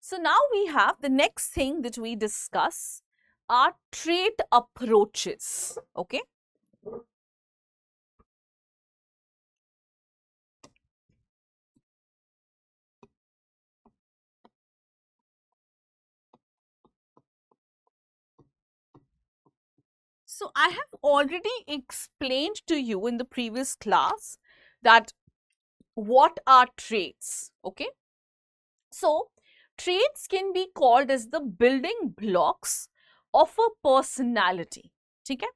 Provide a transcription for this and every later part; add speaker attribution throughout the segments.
Speaker 1: So now we have the next thing that we discuss are trait approaches. Okay. So I have already explained to you in the previous class that what are traits. Okay. So traits can be called as the building blocks of a personality. Okay.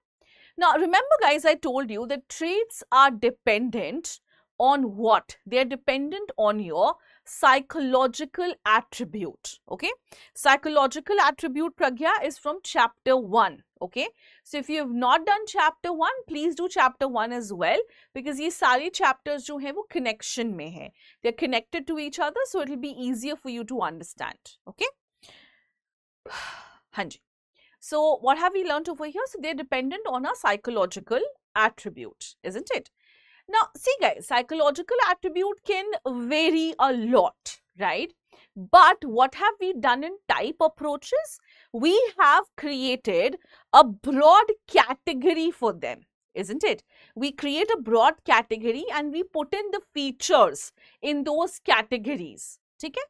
Speaker 1: Now, remember guys, I told you that traits are dependent on what? They are dependent on your psychological attribute. Okay. Psychological attribute, Pragya, is from chapter 1. Okay. So, if you have not done chapter 1, please do chapter 1 as well, because these सारे chapters जो हैं वो connection में है. They are connected to each other, so it will be easier for you to understand. Okay. हाँ जी. So what have we learned over here? So they're dependent on a psychological attribute, isn't it? Now, see guys, psychological attribute can vary a lot, right? But what have we done in type approaches? We have created a broad category for them, isn't it? We create a broad category and we put in the features in those categories. Okay?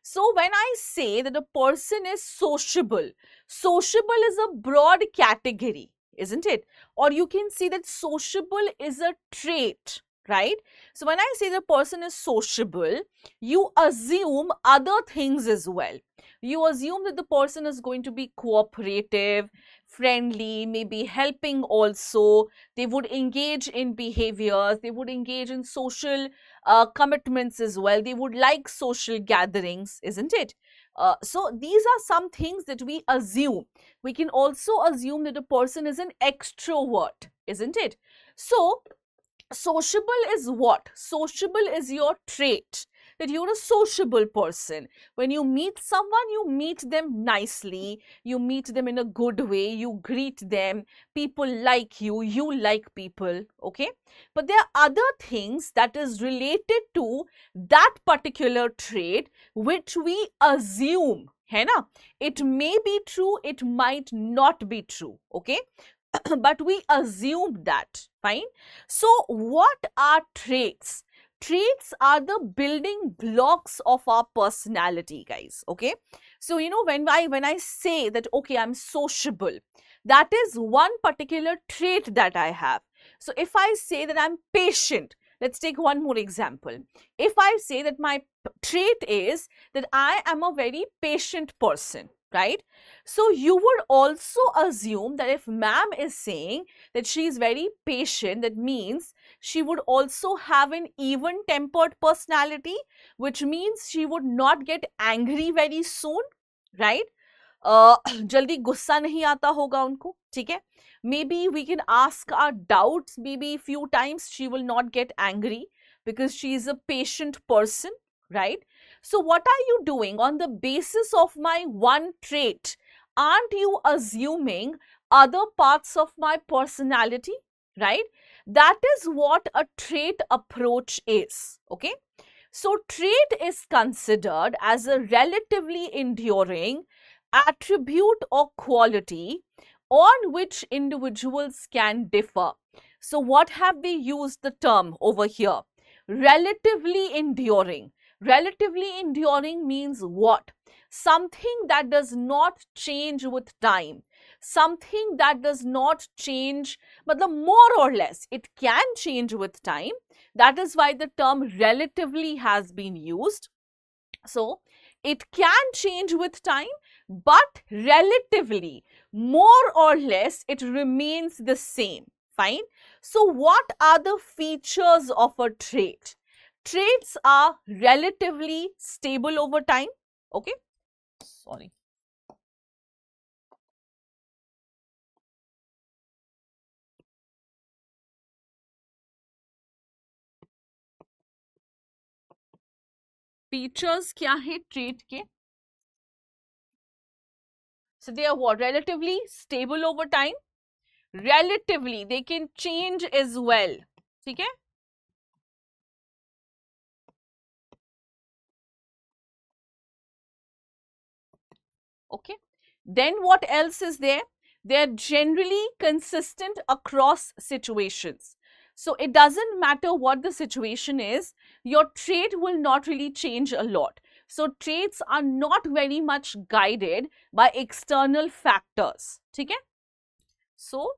Speaker 1: So when I say that a person is sociable, sociable is a broad category, isn't it? Or you can see that sociable is a trait, right? So when I say the person is sociable, you assume other things as well. You assume that the person is going to be cooperative, friendly, maybe helping also. They would engage in behaviors, they would engage in social commitments as well. They would like social gatherings, isn't it? So these are some things that we assume. We can also assume that a person is an extrovert, isn't it? So sociable is what? Sociable is your trait, that you're a sociable person. When you meet someone, you meet them nicely, you meet them in a good way, you greet them, people like you like people, okay? But there are other things that is related to that particular trait which we assume, है ना? It may be true, it might not be true, okay? But we assume that, fine. So what are traits? Traits are the building blocks of our personality, guys. Okay. So you know, when I say that, okay, I'm sociable, that is one particular trait that I have. So if I say that I'm patient, let's take one more example. If I say that my trait is that I am a very patient person, right? So you would also assume that if ma'am is saying that she is very patient, that means she would also have an even tempered personality, which means she would not get angry very soon, right? जल्दी गुस्सा नहीं आता होगा उनको, ठीक है? Maybe we can ask our doubts, maybe few times she will not get angry because she is a patient person, right? So what are you doing on the basis of my one trait? Aren't you assuming other parts of my personality, right? That is what a trait approach is, okay? So trait is considered as a relatively enduring attribute or quality on which individuals can differ. So what have we used the term over here? Relatively enduring. Relatively enduring means what? Something that does not change with time. Something that does not change, but the more or less, it can change with time. That is why the term relatively has been used. So, it can change with time, but relatively, more or less, it remains the same. Fine. So, what are the features of a trait? Traits are relatively stable over time. Okay. Sorry. Features क्या है trait के? So they are what? Relatively stable over time. Relatively, they can change as well. ठीक है? Okay. Then what else is there? They're generally consistent across situations. So it doesn't matter what the situation is, your trait will not really change a lot. So traits are not very much guided by external factors. Okay? So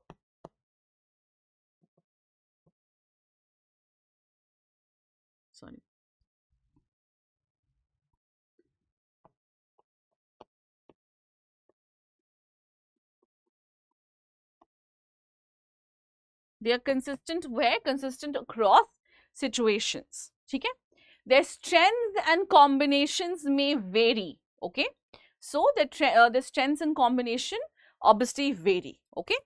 Speaker 1: sorry. They are consistent where? Consistent across situations. Okay? Their strengths and combinations may vary. Okay? So the strengths and combination obviously vary. Okay?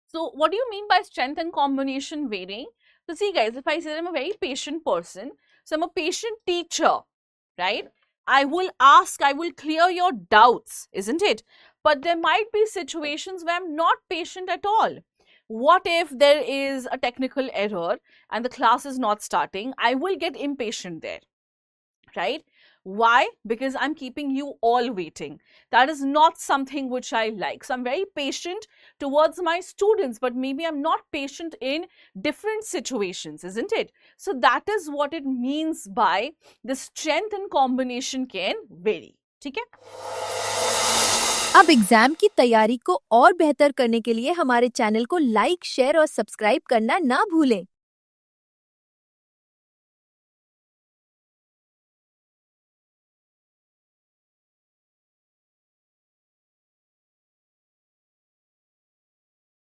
Speaker 1: So what do you mean by strength and combination varying? So see guys, if I say I'm a very patient person, so I'm a patient teacher, right? I will ask, I will clear your doubts, isn't it? But there might be situations where I'm not patient at all. What if there is a technical error and the class is not starting? I will get impatient there, right? Why? Because I'm keeping you all waiting. That is not something which I like. So I'm very patient towards my students, but maybe I'm not patient in different situations, isn't it? So that is what it means by the strength and combination can vary. ठीक है?
Speaker 2: अब exam की तैयारी को और बेहतर करने के लिए हमारे चैनल को लाइक, शेयर और सब्सक्राइब करना ना भूलें।